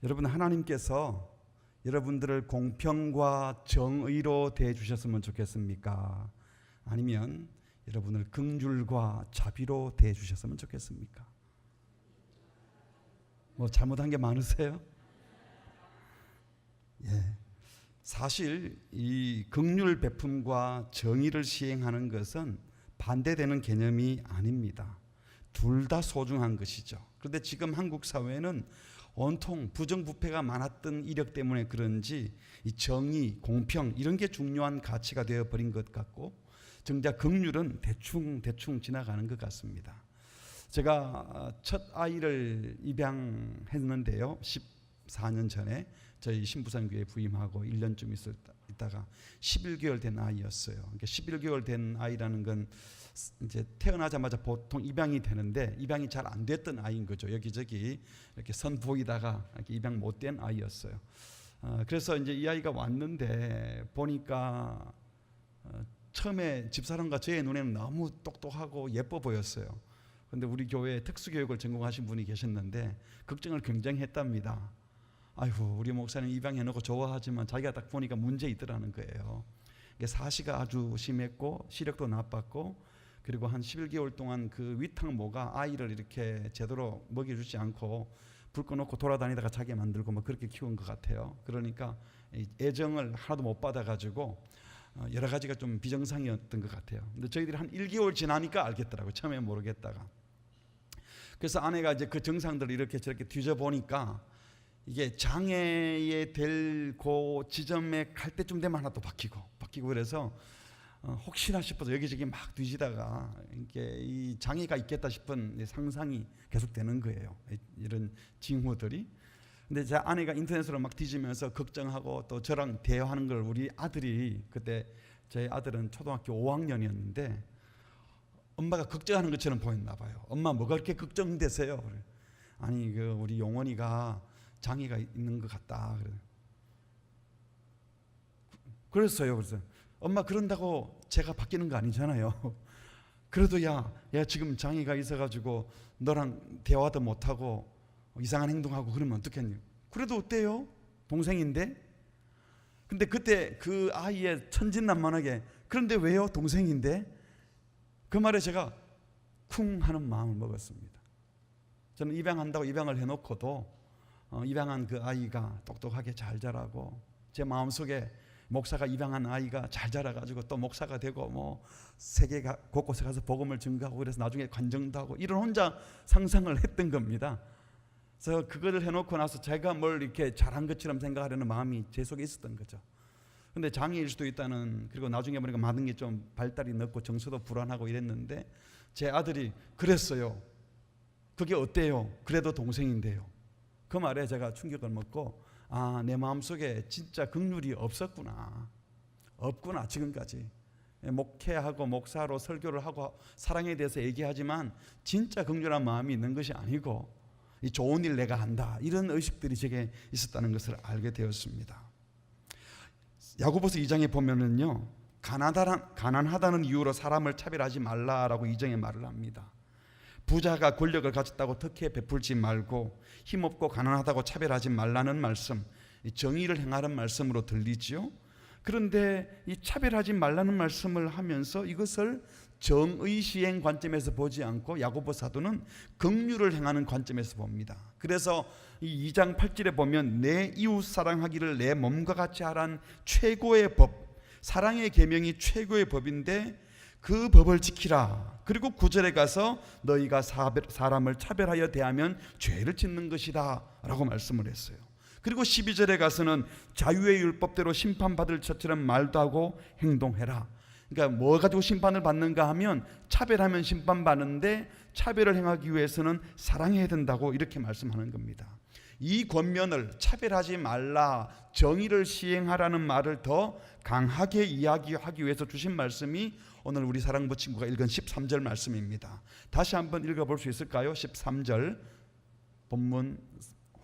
여러분, 하나님께서 여러분들을 공평과 정의로 대해주셨으면 좋겠습니까? 아니면 여러분을 긍휼과 자비로 대해주셨으면 좋겠습니까? 뭐 잘못한 게 많으세요? 예. 사실 이 긍휼 베품과 정의를 시행하는 것은 반대되는 개념이 아닙니다. 둘 다 소중한 것이죠. 그런데 지금 한국 사회는 온통 부정부패가 많았던 이력 때문에 그런지 이 정의, 공평 이런 게 중요한 가치가 되어버린 것 같고 정작 긍휼은 대충 지나가는 것 같습니다. 제가 첫 아이를 입양했는데요. 14년 전에 저희 신부산교회 부임하고 1년쯤 있다가 11개월 된 아이였어요. 그러니까 11개월 된 아이라는 건 이제 태어나자마자 보통 입양이 되는데 입양이 잘 안 됐던 아이인 거죠. 여기저기 이렇게 선 보이다가 이렇게 입양 못 된 아이였어요. 그래서 이제 이 아이가 왔는데 보니까 처음에 집사람과 저의 눈에는 너무 똑똑하고 예뻐 보였어요. 그런데 우리 교회에 특수교육을 전공하신 분이 계셨는데 걱정을 굉장히 했답니다. 아이고, 우리 목사님 입양해놓고 좋아하지만 자기가 딱 보니까 문제 있더라는 거예요. 사시가 아주 심했고 시력도 나빴고 그리고 한 11개월 동안 그 위탁모가 아이를 이렇게 제대로 먹여주지 않고 불 꺼놓고 돌아다니다가 자기 만들고 뭐 그렇게 키운 것 같아요. 그러니까 애정을 하나도 못 받아가지고 여러 가지가 좀 비정상이었던 것 같아요. 근데 저희들이 한 1개월 지나니까 알겠더라고요. 처음에 모르겠다가. 그래서 아내가 이제 그 정상들을 이렇게 저렇게 뒤져보니까 이게 장애에 될 그 지점에 갈 때쯤 되면 하나 또 바뀌고 그래서 혹시나 싶어서 여기저기 막 뒤지다가 이게 이 장애가 있겠다 싶은 상상이 계속 되는 거예요. 이런 징후들이. 근데 제 아내가 인터넷으로 막 뒤지면서 걱정하고 또 저랑 대화하는 걸 우리 아들이 그때 저희 아들은 초등학교 5학년이었는데 엄마가 걱정하는 것처럼 보였나 봐요. 엄마 뭐가 그렇게 걱정되세요? 아니 그 우리 용원이가 장애가 있는 것 같다. 그랬어요. 그래서 엄마 그런다고 제가 바뀌는 거 아니잖아요. 그래도 야 지금 장애가 있어가지고 너랑 대화도 못하고 이상한 행동하고 그러면 어떡했니? 그래도 어때요? 동생인데? 근데 그때 그 아이의 천진난만하게 그런데 왜요? 동생인데? 그 말에 제가 쿵 하는 마음을 먹었습니다. 저는 입양한다고 입양을 해놓고도 입양한 그 아이가 똑똑하게 잘 자라고 제 마음속에 목사가 입양한 아이가 잘 자라가지고 또 목사가 되고 뭐 세계 곳곳에 가서 복음을 증거하고 그래서 나중에 관정도 하고 이런 혼자 상상을 했던 겁니다. 그래서 그거를 해놓고 나서 제가 뭘 이렇게 잘한 것처럼 생각하려는 마음이 제 속에 있었던 거죠. 근데 장애일 수도 있다는, 그리고 나중에 보니까 많은 게 좀 발달이 늦고 정서도 불안하고 이랬는데 제 아들이 그랬어요. 그게 어때요? 그래도 동생인데요. 그 말에 제가 충격을 먹고 내 마음속에 진짜 긍휼이 없구나 지금까지. 목회하고 목사로 설교를 하고 사랑에 대해서 얘기하지만 진짜 긍휼한 마음이 있는 것이 아니고 이 좋은 일 내가 한다 이런 의식들이 제게 있었다는 것을 알게 되었습니다. 야고보서 2장에 보면은요, 가난하다는 이유로 사람을 차별하지 말라라고 2장에 말을 합니다. 부자가 권력을 가졌다고 특혜 베풀지 말고 힘없고 가난하다고 차별하지 말라는 말씀, 정의를 행하는 말씀으로 들리지요. 그런데 이 차별하지 말라는 말씀을 하면서 이것을 정의 시행 관점에서 보지 않고 야고보 사도는 긍휼을 행하는 관점에서 봅니다. 그래서 이 2장 8절에 보면 내 이웃 사랑하기를 내 몸과 같이 하란 최고의 법, 사랑의 계명이 최고의 법인데 그 법을 지키라. 그리고 9절에 가서 너희가 사람을 차별하여 대하면 죄를 짓는 것이다 라고 말씀을 했어요. 그리고 12절에 가서는 자유의 율법대로 심판받을 것처럼 말도 하고 행동해라. 그러니까 뭐 가지고 심판을 받는가 하면 차별하면 심판받는데 차별을 행하기 위해서는 사랑해야 된다고 이렇게 말씀하는 겁니다. 이 권면을 차별하지 말라, 정의를 시행하라는 말을 더 강하게 이야기하기 위해서 주신 말씀이 오늘 우리 사랑부 친구가 읽은 13절 말씀입니다. 다시 한번 읽어볼 수 있을까요? 13절 본문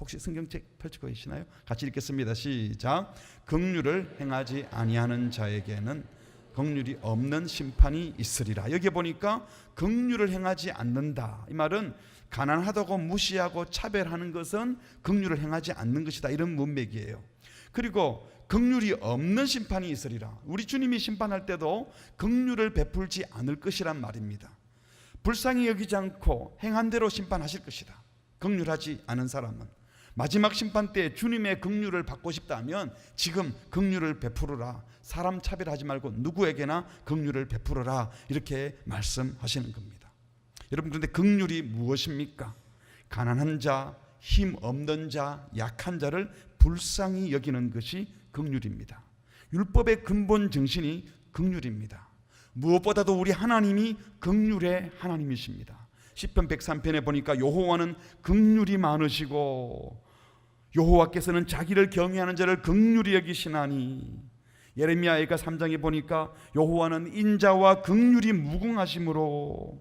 혹시 성경책 펼치고 계시나요? 같이 읽겠습니다. 시작. 긍휼을 행하지 아니하는 자에게는 긍휼이 없는 심판이 있으리라. 여기 보니까 긍휼을 행하지 않는다, 이 말은 가난하다고 무시하고 차별하는 것은 긍휼을 행하지 않는 것이다, 이런 문맥이에요. 그리고 긍휼이 없는 심판이 있으리라. 우리 주님이 심판할 때도 긍휼을 베풀지 않을 것이란 말입니다. 불쌍히 여기지 않고 행한 대로 심판하실 것이다. 긍휼하지 않은 사람은 마지막 심판 때 주님의 긍휼을 받고 싶다면 지금 긍휼을 베풀어라. 사람 차별하지 말고 누구에게나 긍휼을 베풀어라, 이렇게 말씀하시는 겁니다. 여러분, 그런데 긍휼이 무엇입니까? 가난한 자, 힘 없는 자, 약한 자를 불쌍히 여기는 것이 긍휼입니다. 율법의 근본 정신이 긍휼입니다. 무엇보다도 우리 하나님이 긍휼의 하나님이십니다. 시편 103편에 보니까 여호와는 긍휼이 많으시고 여호와께서는 자기를 경외하는 자를 긍휼히 여기시나니. 예레미야가 3장에 보니까 여호와는 인자와 긍휼이 무궁하심으로,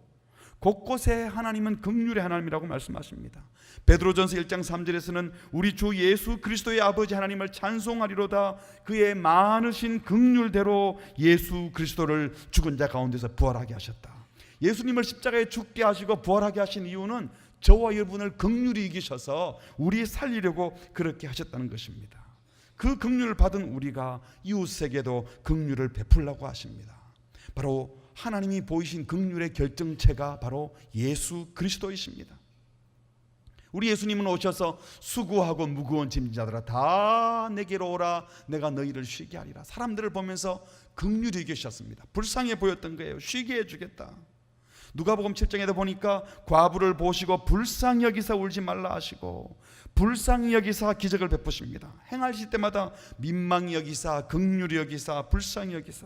곳곳에 하나님은 긍휼의 하나님이라고 말씀하십니다. 베드로전서 1장 3절에서는 우리 주 예수 그리스도의 아버지 하나님을 찬송하리로다. 그의 많으신 긍휼대로 예수 그리스도를 죽은 자 가운데서 부활하게 하셨다. 예수님을 십자가에 죽게 하시고 부활하게 하신 이유는 저와 여러분을 긍휼히 이기셔서 우리 살리려고 그렇게 하셨다는 것입니다. 그 긍휼을 받은 우리가 이웃에게도 긍휼을 베풀려고 하십니다. 바로 하나님이 보이신 긍휼의 결정체가 바로 예수 그리스도이십니다. 우리 예수님은 오셔서 수고하고 무거운 짐진 자들아 다 내게로 오라, 내가 너희를 쉬게 하리라. 사람들을 보면서 긍휼히 여기셨습니다. 불쌍해 보였던 거예요. 쉬게 해주겠다. 누가복음 7장에도 보니까 과부를 보시고 불쌍히 여기사 울지 말라 하시고 불쌍히 여기사 기적을 베푸십니다. 행하실 때마다 민망히 여기사, 긍휼히 여기사, 불쌍히 여기사.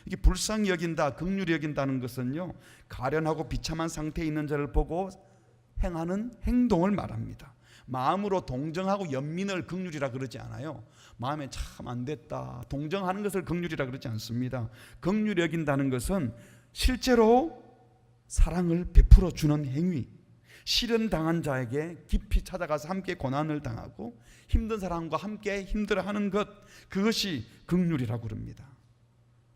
이게 불쌍히 여긴다, 긍휼히 여긴다는 것은요, 가련하고 비참한 상태에 있는 자를 보고 행하는 행동을 말합니다. 마음으로 동정하고 연민을 긍휼이라 그러지 않아요. 마음에 참 안 됐다, 동정하는 것을 긍휼이라 그러지 않습니다. 긍휼히 여긴다는 것은 실제로 사랑을 베풀어 주는 행위, 시련 당한 자에게 깊이 찾아가서 함께 고난을 당하고 힘든 사람과 함께 힘들어하는 것, 그것이 긍휼이라고 그럽니다.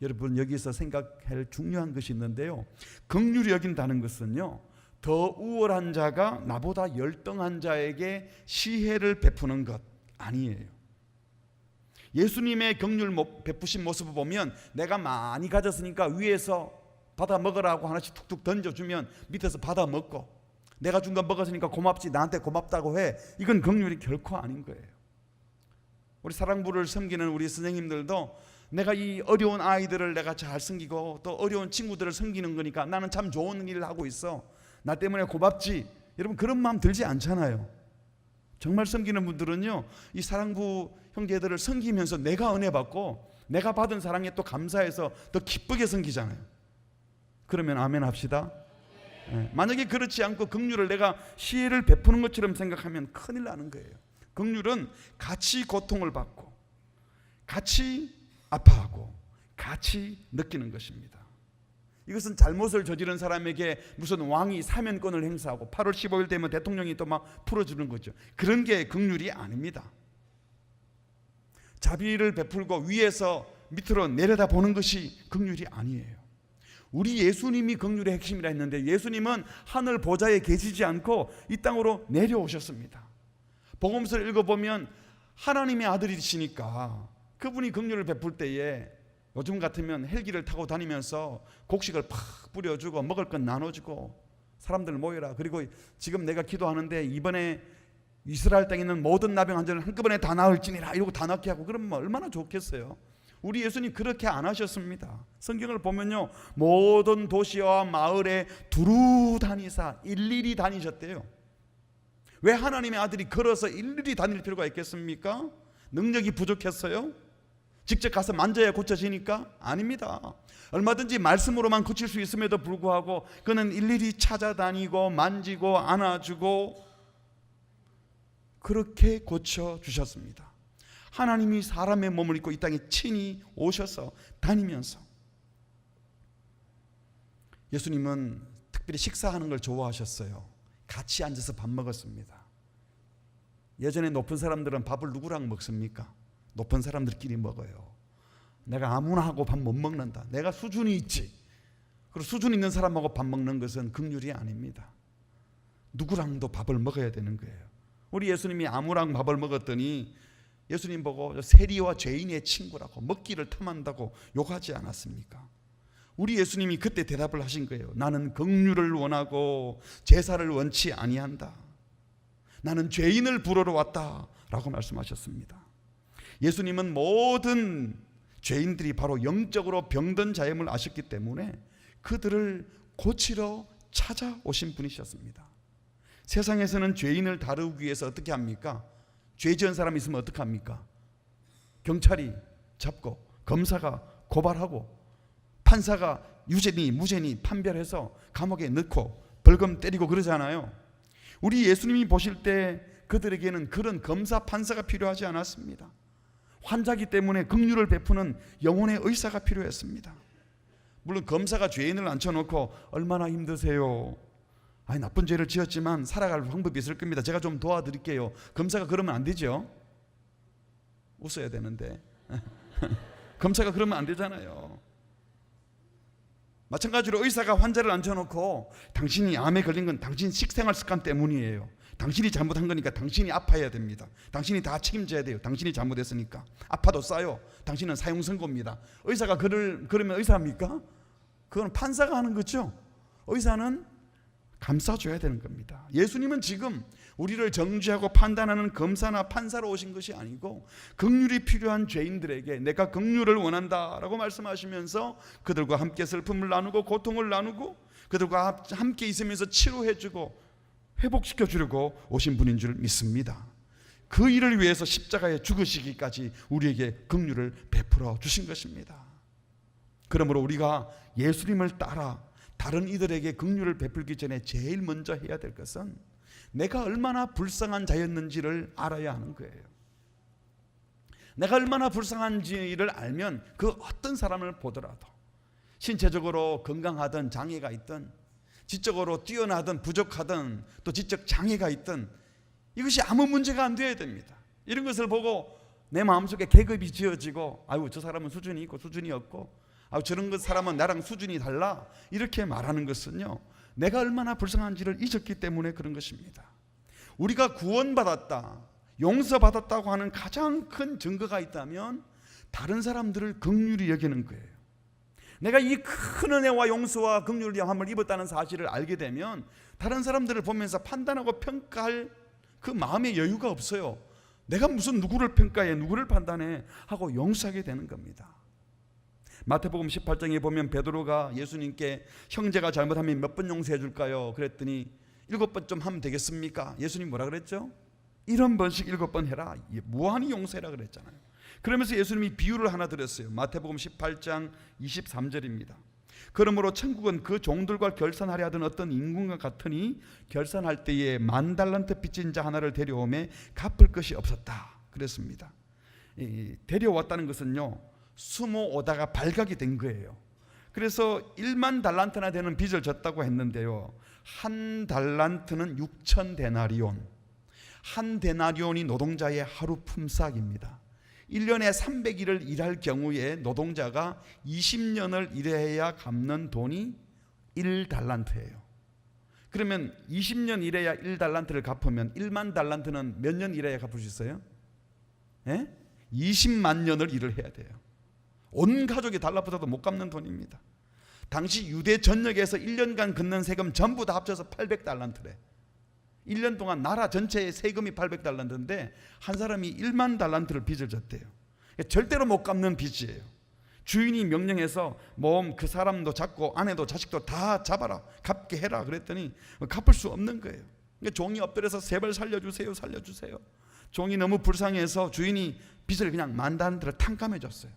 여러분, 여기서 생각할 중요한 것이 있는데요, 긍휼히 여긴다는 것은요, 더 우월한 자가 나보다 열등한 자에게 시혜를 베푸는 것 아니에요. 예수님의 긍휼 베푸신 모습을 보면 내가 많이 가졌으니까 위에서 받아 먹으라고 하나씩 툭툭 던져주면 밑에서 받아 먹고, 내가 준 거 먹었으니까 고맙지, 나한테 고맙다고 해. 이건 긍휼이 결코 아닌 거예요. 우리 사랑부를 섬기는 우리 선생님들도 내가 이 어려운 아이들을 내가 잘 섬기고 또 어려운 친구들을 섬기는 거니까 나는 참 좋은 일을 하고 있어, 나 때문에 고맙지, 여러분 그런 마음 들지 않잖아요. 정말 섬기는 분들은요, 이 사랑부 형제들을 섬기면서 내가 은혜 받고 내가 받은 사랑에 또 감사해서 더 기쁘게 섬기잖아요. 그러면 아멘 합시다. 네. 만약에 그렇지 않고 긍휼을 내가 시혜를 베푸는 것처럼 생각하면 큰일 나는 거예요. 긍휼은 같이 고통을 받고 같이 아파하고 같이 느끼는 것입니다. 이것은 잘못을 저지른 사람에게 무슨 왕이 사면권을 행사하고 8월 15일 되면 대통령이 또 막 풀어주는 거죠. 그런 게 긍휼이 아닙니다. 자비를 베풀고 위에서 밑으로 내려다보는 것이 긍휼이 아니에요. 우리 예수님이 긍휼의 핵심이라 했는데, 예수님은 하늘 보좌에 계시지 않고 이 땅으로 내려오셨습니다. 복음서를 읽어보면 하나님의 아들이시니까 그분이 긍휼을 베풀 때에 요즘 같으면 헬기를 타고 다니면서 곡식을 팍 뿌려주고 먹을 건 나눠주고 사람들 모여라, 그리고 지금 내가 기도하는데 이번에 이스라엘 땅에 있는 모든 나병 환자를 한꺼번에 다 나을지니라 이러고 다 낫게 하고, 그러면 얼마나 좋겠어요. 우리 예수님 그렇게 안 하셨습니다. 성경을 보면요, 모든 도시와 마을에 두루 다니사 일일이 다니셨대요. 왜 하나님의 아들이 걸어서 일일이 다닐 필요가 있겠습니까? 능력이 부족했어요? 직접 가서 만져야 고쳐지니까? 아닙니다. 얼마든지 말씀으로만 고칠 수 있음에도 불구하고 그는 일일이 찾아다니고 만지고 안아주고 그렇게 고쳐주셨습니다. 하나님이 사람의 몸을 입고 이 땅에 친히 오셔서 다니면서, 예수님은 특별히 식사하는 걸 좋아하셨어요. 같이 앉아서 밥 먹었습니다. 예전에 높은 사람들은 밥을 누구랑 먹습니까? 높은 사람들끼리 먹어요. 내가 아무나 하고 밥 못 먹는다, 내가 수준이 있지, 그리고 수준 있는 사람하고 밥 먹는 것은 긍휼이 아닙니다. 누구랑도 밥을 먹어야 되는 거예요. 우리 예수님이 아무랑 밥을 먹었더니 예수님 보고 세리와 죄인의 친구라고 먹기를 탐한다고 욕하지 않았습니까? 우리 예수님이 그때 대답을 하신 거예요. 나는 긍휼을 원하고 제사를 원치 아니한다. 나는 죄인을 부르러 왔다라고 말씀하셨습니다. 예수님은 모든 죄인들이 바로 영적으로 병든 자임을 아셨기 때문에 그들을 고치러 찾아오신 분이셨습니다. 세상에서는 죄인을 다루기 위해서 어떻게 합니까? 죄 지은 사람이 있으면 어떻게 합니까? 경찰이 잡고 검사가 고발하고 판사가 유죄니 무죄니 판별해서 감옥에 넣고 벌금 때리고 그러잖아요. 우리 예수님이 보실 때 그들에게는 그런 검사 판사가 필요하지 않았습니다. 환자기 때문에 긍휼을 베푸는 영혼의 의사가 필요했습니다. 물론 검사가 죄인을 앉혀놓고 얼마나 힘드세요? 아니, 나쁜 죄를 지었지만 살아갈 방법이 있을 겁니다. 제가 좀 도와드릴게요. 검사가 그러면 안 되죠. 웃어야 되는데 검사가 그러면 안 되잖아요. 마찬가지로 의사가 환자를 앉혀놓고 당신이 암에 걸린 건 당신 식생활 습관 때문이에요. 당신이 잘못한 거니까 당신이 아파야 됩니다. 당신이 다 책임져야 돼요. 당신이 잘못했으니까. 아파도 싸요. 당신은 사형선고입니다. 의사가 그러면 의사입니까? 그건 판사가 하는 거죠. 의사는 감싸줘야 되는 겁니다. 예수님은 지금 우리를 정죄하고 판단하는 검사나 판사로 오신 것이 아니고 긍휼이 필요한 죄인들에게 내가 긍휼을 원한다라고 말씀하시면서 그들과 함께 슬픔을 나누고 고통을 나누고 그들과 함께 있으면서 치료해주고 회복시켜주려고 오신 분인 줄 믿습니다. 그 일을 위해서 십자가에 죽으시기까지 우리에게 긍휼을 베풀어 주신 것입니다. 그러므로 우리가 예수님을 따라 다른 이들에게 긍휼을 베풀기 전에 제일 먼저 해야 될 것은 내가 얼마나 불쌍한 자였는지를 알아야 하는 거예요. 내가 얼마나 불쌍한지를 알면 그 어떤 사람을 보더라도 신체적으로 건강하든 장애가 있든 지적으로 뛰어나든 부족하든 또 지적 장애가 있든 이것이 아무 문제가 안 되어야 됩니다. 이런 것을 보고 내 마음속에 계급이 지어지고 아유 저 사람은 수준이 있고 수준이 없고 아유 저런 사람은 나랑 수준이 달라 이렇게 말하는 것은요 내가 얼마나 불쌍한지를 잊었기 때문에 그런 것입니다. 우리가 구원받았다 용서받았다고 하는 가장 큰 증거가 있다면 다른 사람들을 긍휼히 여기는 거예요. 내가 이 큰 은혜와 용서와 긍휼을 함을 입었다는 사실을 알게 되면 다른 사람들을 보면서 판단하고 평가할 그 마음의 여유가 없어요. 내가 무슨 누구를 평가해 누구를 판단해 하고 용서하게 되는 겁니다. 마태복음 18장에 보면 베드로가 예수님께 형제가 잘못하면 몇 번 용서해 줄까요? 그랬더니 7번 좀 하면 되겠습니까? 예수님 뭐라 그랬죠? 70번씩 7번 해라. 무한히 용서해라 그랬잖아요. 그러면서 예수님이 비유를 하나 드렸어요. 마태복음 18장 23절입니다. 그러므로 천국은 그 종들과 결산하려 하던 어떤 임금과 같으니 결산할 때에 10,000달란트 빚진 자 하나를 데려오매 갚을 것이 없었다 그랬습니다. 데려왔다는 것은요 숨어오다가 발각이 된 거예요. 그래서 10,000달란트나 되는 빚을 졌다고 했는데요, 한 달란트는 6,000데나리온, 한 데나리온이 노동자의 하루 품삯입니다. 1년에 300일을 일할 경우에 노동자가 20년을 일해야 갚는 돈이 1달란트예요. 그러면 20년 일해야 1달란트를 갚으면 1만 달란트는 몇 년 일해야 갚을 수 있어요? 20만 년을 일을 해야 돼요. 온 가족이 달라붙어도 못 갚는 돈입니다. 당시 유대 전역에서 1년간 걷는 세금 전부 다 합쳐서 800달란트래. 1년 동안 나라 전체의 세금이 800달란트인데 한 사람이 1만 달란트를 빚을 졌대요. 절대로 못 갚는 빚이에요. 주인이 명령해서 그 사람도 잡고 아내도 자식도 다 잡아라 갚게 해라 그랬더니 갚을 수 없는 거예요. 종이 엎드려서 제발 살려주세요 살려주세요. 종이 너무 불쌍해서 주인이 빚을 그냥 10,000달란트를 탕감해 줬어요.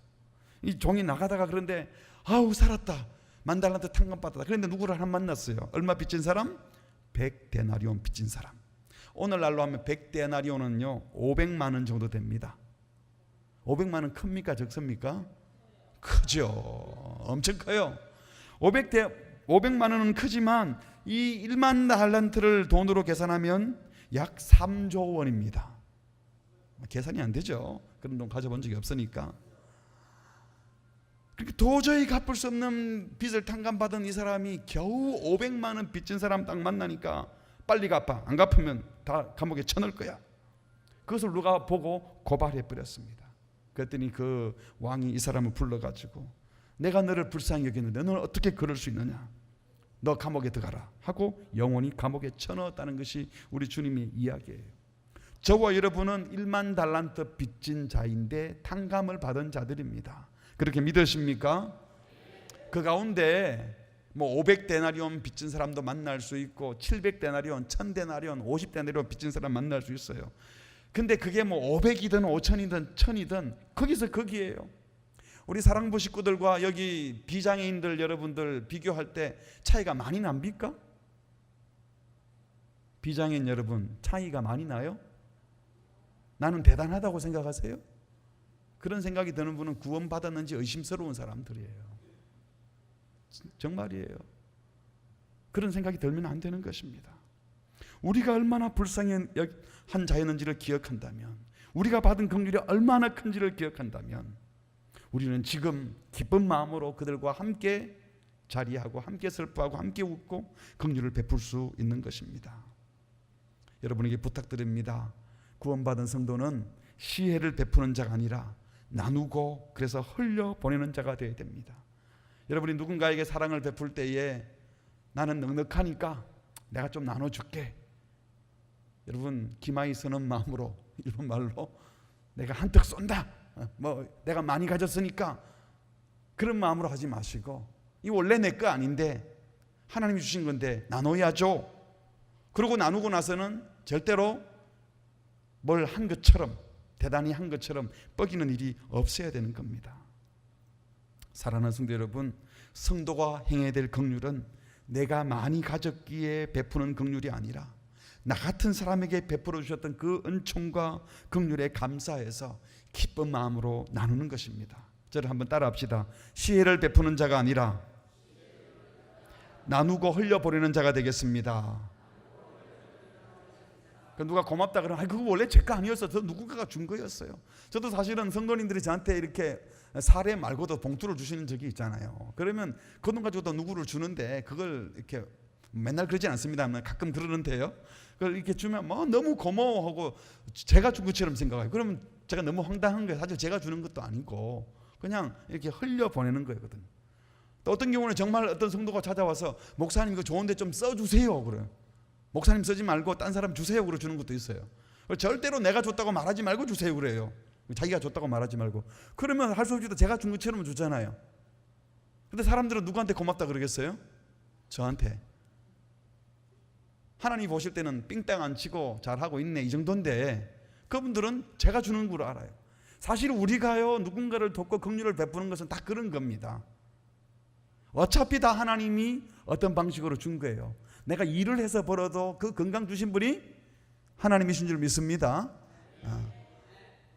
이 종이 나가다가 그런데 아우 살았다 10,000달란트 탕감받았다. 그런데 누구를 하나 만났어요. 얼마 빚진 사람? 100데나리온 빚진 사람. 오늘날로 하면 100데나리온은요 500만 원 정도 됩니다. 500만 원 큽니까 적습니까? 크죠. 엄청 커요. 500만 원은 크지만 이 1만 달란트를 돈으로 계산하면 약 3조 원입니다. 계산이 안 되죠. 그런 돈 가져본 적이 없으니까. 도저히 갚을 수 없는 빚을 탕감받은 이 사람이 겨우 500만 원 빚진 사람 딱 만나니까 빨리 갚아. 안 갚으면 다 감옥에 쳐넣을 거야. 그것을 누가 보고 고발해 버렸습니다. 그랬더니 그 왕이 이 사람을 불러가지고 내가 너를 불쌍히 여겼는데 너는 어떻게 그럴 수 있느냐. 너 감옥에 들어가라 하고 영원히 감옥에 쳐넣었다는 것이 우리 주님의 이야기예요. 저와 여러분은 1만 달란트 빚진 자인데 탕감을 받은 자들입니다. 그렇게 믿으십니까? 그 가운데 뭐 500데나리온 빚진 사람도 만날 수 있고 700데나리온, 1000데나리온, 50데나리온 빚진 사람 만날 수 있어요. 근데 그게 뭐 500이든 5000이든 1000이든 거기서 거기에요. 우리 사랑부 식구들과 여기 비장애인들 여러분들 비교할 때 차이가 많이 납니까? 비장애인 여러분 차이가 많이 나요? 나는 대단하다고 생각하세요? 그런 생각이 드는 분은 구원받았는지 의심스러운 사람들이에요. 정말이에요. 그런 생각이 들면 안 되는 것입니다. 우리가 얼마나 불쌍한 자였는지를 기억한다면, 우리가 받은 긍휼이 얼마나 큰지를 기억한다면 우리는 지금 기쁜 마음으로 그들과 함께 자리하고 함께 슬퍼하고 함께 웃고 긍휼을 베풀 수 있는 것입니다. 여러분에게 부탁드립니다. 구원받은 성도는 시혜를 베푸는 자가 아니라 나누고 그래서 흘려보내는 자가 되어야 됩니다. 여러분이 누군가에게 사랑을 베풀 때에 나는 넉넉하니까 내가 좀 나눠줄게. 여러분 기마이 서는 마음으로, 일본 말로 내가 한턱 쏜다, 뭐 내가 많이 가졌으니까 그런 마음으로 하지 마시고, 이 원래 내 거 아닌데 하나님이 주신 건데 나눠야죠. 그러고 나누고 나서는 절대로 뭘 한 것처럼, 대단히 한 것처럼 뻐기는 일이 없어야 되는 겁니다. 사랑하는 성도 여러분, 성도가 행해야 될 긍휼은 내가 많이 가졌기에 베푸는 긍휼이 아니라 나 같은 사람에게 베풀어 주셨던 그 은총과 긍휼에 감사해서 기쁜 마음으로 나누는 것입니다. 저를 한번 따라합시다. 시혜를 베푸는 자가 아니라 나누고 흘려보내는 자가 되겠습니다. 누가 고맙다 그러면 그거 원래 제 거 아니었어. 저 누군가가 준 거였어요. 저도 사실은 성도님들이 저한테 이렇게 사례 말고도 봉투를 주시는 적이 있잖아요. 그러면 그 돈 가지고도 누구를 주는데 그걸 이렇게 맨날 그러진 않습니다만 가끔 그러는데요. 그걸 이렇게 주면 뭐 너무 고마워하고 제가 준 것처럼 생각해요. 그러면 제가 너무 황당한 거예요. 사실 제가 주는 것도 아니고 그냥 이렇게 흘려보내는 거거든요. 또 어떤 경우는 정말 어떤 성도가 찾아와서 목사님 이거 좋은데 좀 써주세요 그래요. 목사님 쓰지 말고 딴 사람 주세요 그러 주는 것도 있어요. 절대로 내가 줬다고 말하지 말고 주세요 그래요. 자기가 줬다고 말하지 말고. 그러면 할 수 없이도 제가 준 것처럼 주잖아요. 근데 사람들은 누구한테 고맙다 그러겠어요? 저한테. 하나님 보실 때는 삥땅 안 치고 잘하고 있네 이 정도인데 그분들은 제가 주는 걸 알아요. 사실 우리가요 누군가를 돕고 긍휼을 베푸는 것은 다 그런 겁니다. 어차피 다 하나님이 어떤 방식으로 준 거예요. 내가 일을 해서 벌어도 그 건강 주신 분이 하나님이신 줄 믿습니다.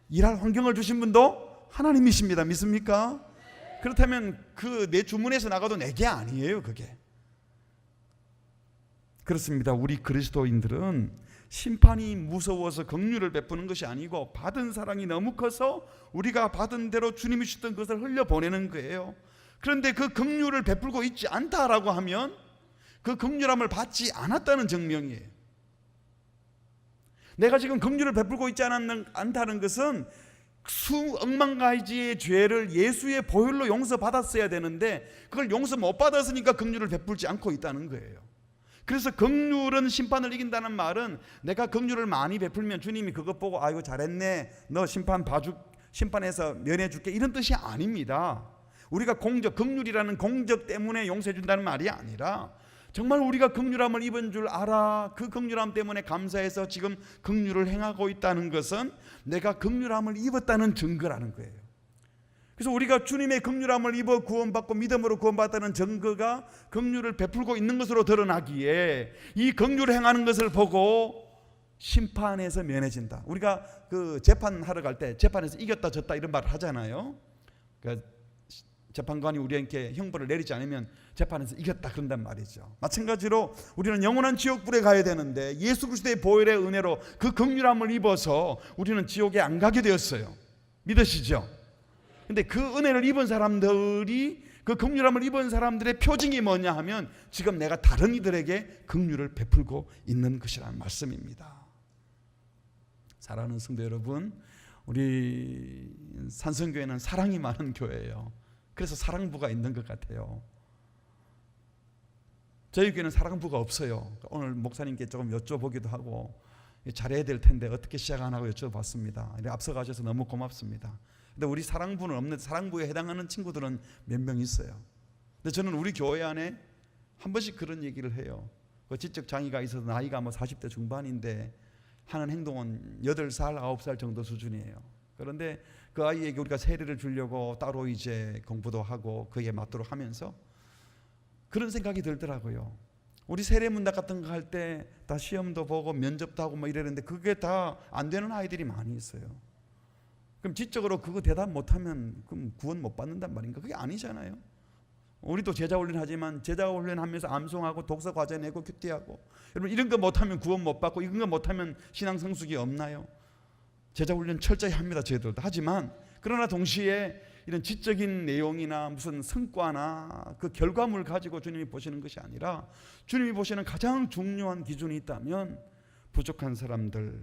일할 환경을 주신 분도 하나님이십니다. 믿습니까? 그렇다면 그 내 주문에서 나가도 내게 아니에요. 그게 그렇습니다. 우리 그리스도인들은 심판이 무서워서 긍휼을 베푸는 것이 아니고 받은 사랑이 너무 커서 우리가 받은 대로 주님이 주셨던 것을 흘려보내는 거예요. 그런데 그 긍휼을 베풀고 있지 않다라고 하면 그 긍휼함을 받지 않았다는 증명이에요. 내가 지금 긍휼을 베풀고 있지 않다는 것은 수억만 가지의 죄를 예수의 보혈로 용서받았어야 되는데 그걸 용서 못 받았으니까 긍휼을 베풀지 않고 있다는 거예요. 그래서 긍휼은 심판을 이긴다는 말은 내가 긍휼을 많이 베풀면 주님이 그것 보고 아이고 잘했네 너 심판에서 면해줄게 이런 뜻이 아닙니다. 우리가 긍휼이라는 공적 때문에 용서해 준다는 말이 아니라 정말 우리가 긍휼함을 입은 줄 알아 그 긍휼함 때문에 감사해서 지금 긍휼을 행하고 있다는 것은 내가 긍휼함을 입었다는 증거라는 거예요. 그래서 우리가 주님의 긍휼함을 입어 구원받고 믿음으로 구원받았다는 증거가 긍휼을 베풀고 있는 것으로 드러나기에 이 긍휼을 행하는 것을 보고 심판에서 면해진다. 우리가 그 재판하러 갈 때 재판에서 이겼다 졌다 이런 말을 하잖아요. 그러니까 재판관이 우리에게 형벌을 내리지 않으면 재판에서 이겼다 그런단 말이죠. 마찬가지로 우리는 영원한 지옥불에 가야 되는데 예수 그리스도의 보혈의 은혜로 그 긍휼함을 입어서 우리는 지옥에 안 가게 되었어요. 믿으시죠? 근데 그 은혜를 입은 사람들이 그 긍휼함을 입은 사람들의 표징이 뭐냐 하면 지금 내가 다른 이들에게 긍휼을 베풀고 있는 것이라는 말씀입니다. 사랑하는 성도 여러분, 우리 산성교회는 사랑이 많은 교회예요. 그래서 사랑부가 있는 것 같아요. 저희 교회는 사랑부가 없어요. 오늘 목사님께 조금 여쭤보기도 하고 잘해야 될 텐데 어떻게 시작하냐고 여쭤봤습니다. 앞서가셔서 너무 고맙습니다. 근데 우리 사랑부는 없는데 사랑부에 해당하는 친구들은 몇 명 있어요. 근데 저는 우리 교회 안에 한 번씩 그런 얘기를 해요. 그 지적 장애가 있어서 나이가 40대 중반인데 하는 행동은 8살, 9살 정도 수준이에요. 그런데 그 아이에게 우리가 세례를 주려고 따로 이제 공부도 하고 그에 맞도록 하면서 그런 생각이 들더라고요. 우리 세례문답 같은 거 할 때 다 시험도 보고 면접도 하고 뭐 이러는데 그게 다 안 되는 아이들이 많이 있어요. 그럼 지적으로 그거 대답 못하면 그럼 구원 못 받는단 말인가? 그게 아니잖아요. 우리도 제자훈련 하지만 제자훈련 하면서 암송하고 독서 과제 내고 큐티하고 여러분 이런 거 못하면 구원 못 받고 이런 거 못하면 신앙 성숙이 없나요? 제자훈련 철저히 합니다. 저희들도. 하지만 그러나 동시에 이런 지적인 내용이나 무슨 성과나 그 결과물을 가지고 주님이 보시는 것이 아니라 주님이 보시는 가장 중요한 기준이 있다면 부족한 사람들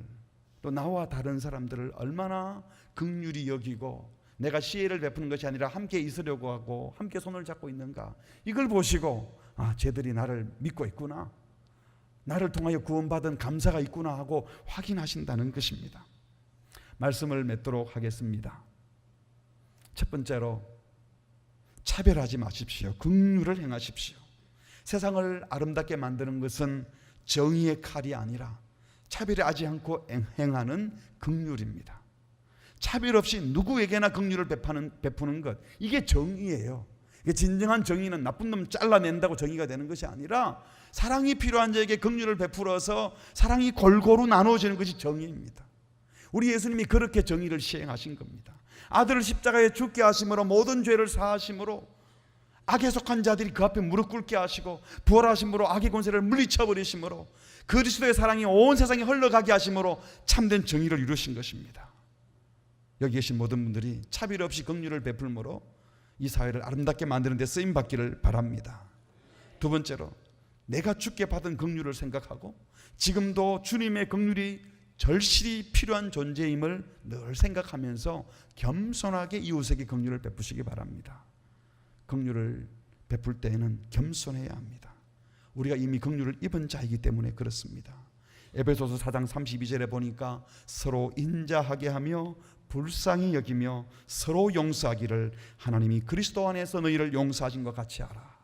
또 나와 다른 사람들을 얼마나 긍휼히 여기고 내가 시혜를 베푸는 것이 아니라 함께 있으려고 하고 함께 손을 잡고 있는가 이걸 보시고 쟤들이 나를 믿고 있구나 나를 통하여 구원받은 감사가 있구나 하고 확인하신다는 것입니다. 말씀을 맺도록 하겠습니다. 첫 번째로 차별하지 마십시오. 긍휼을 행하십시오. 세상을 아름답게 만드는 것은 정의의 칼이 아니라 차별하지 않고 행하는 긍휼입니다. 차별 없이 누구에게나 긍휼을 베푸는 것 이게 정의예요. 이게 진정한 정의는 나쁜 놈 잘라낸다고 정의가 되는 것이 아니라 사랑이 필요한 자에게 긍휼을 베풀어서 사랑이 골고루 나누어지는 것이 정의입니다. 우리 예수님이 그렇게 정의를 시행하신 겁니다. 아들을 십자가에 죽게 하심으로 모든 죄를 사하심으로 악에 속한 자들이 그 앞에 무릎 꿇게 하시고 부활하심으로 악의 권세를 물리쳐버리심으로 그리스도의 사랑이 온 세상에 흘러가게 하심으로 참된 정의를 이루신 것입니다. 여기 계신 모든 분들이 차별 없이 긍휼을 베풀므로 이 사회를 아름답게 만드는 데 쓰임받기를 바랍니다. 두 번째로 내가 주께 받은 긍휼을 생각하고 지금도 주님의 긍휼이 절실히 필요한 존재임을 늘 생각하면서 겸손하게 이웃에게 긍휼을 베푸시기 바랍니다. 긍휼을 베풀 때에는 겸손해야 합니다. 우리가 이미 긍휼을 입은 자이기 때문에 그렇습니다. 에베소서 4장 32절에 보니까 서로 인자하게 하며 불쌍히 여기며 서로 용서하기를 하나님이 그리스도 안에서 너희를 용서하신 것 같이 하라.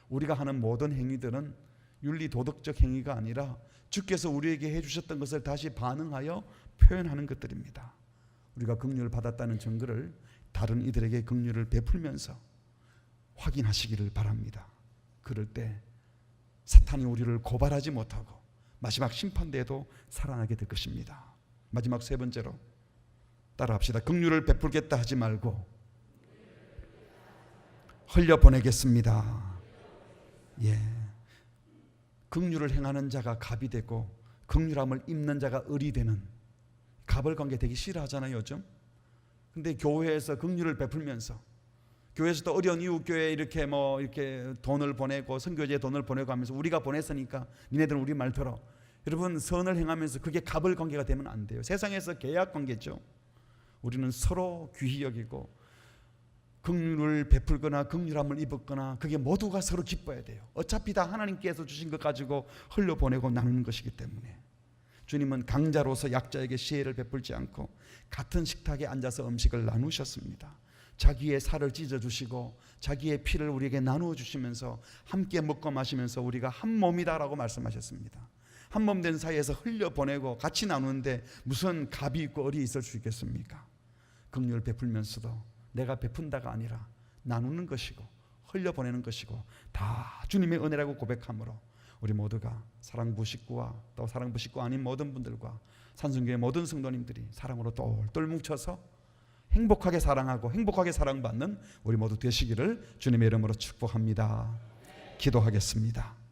우리가 하는 모든 행위들은 윤리 도덕적 행위가 아니라 주께서 우리에게 해주셨던 것을 다시 반응하여 표현하는 것들입니다. 우리가 긍휼을 받았다는 증거를 다른 이들에게 긍휼을 베풀면서 확인하시기를 바랍니다. 그럴 때 사탄이 우리를 고발하지 못하고 마지막 심판대에도 살아나게 될 것입니다. 마지막 세 번째로 따라합시다. 긍휼을 베풀겠다 하지 말고 흘려보내겠습니다. 예. 긍휼을 행하는 자가 갑이 되고 긍휼함을 입는 자가 을이 되는 갑을 관계 되게 싫어하잖아요 요즘. 근데 교회에서 긍휼을 베풀면서 교회에서도 어려운 이웃교회에 이렇게 돈을 보내고 선교지에 돈을 보내고 하면서 우리가 보냈으니까 니네들은 우리 말 들어. 여러분 선을 행하면서 그게 갑을 관계가 되면 안 돼요. 세상에서 계약 관계죠. 우리는 서로 귀히 여기고 긍휼을 베풀거나 긍휼함을 입었거나 그게 모두가 서로 기뻐야 돼요. 어차피 다 하나님께서 주신 것 가지고 흘려보내고 나누는 것이기 때문에 주님은 강자로서 약자에게 시혜를 베풀지 않고 같은 식탁에 앉아서 음식을 나누셨습니다. 자기의 살을 찢어주시고 자기의 피를 우리에게 나누어 주시면서 함께 먹고 마시면서 우리가 한 몸이다라고 말씀하셨습니다. 한 몸 된 사이에서 흘려보내고 같이 나누는데 무슨 갑이 있고 을이 있을 수 있겠습니까? 긍휼을 베풀면서도 내가 베푼다가 아니라 나누는 것이고 흘려보내는 것이고 다 주님의 은혜라고 고백함으로 우리 모두가 사랑부 식구와 또 사랑부 식구 아닌 모든 분들과 산성교회 모든 성도님들이 사랑으로 똘똘 뭉쳐서 행복하게 사랑하고 행복하게 사랑받는 우리 모두 되시기를 주님의 이름으로 축복합니다. 기도하겠습니다.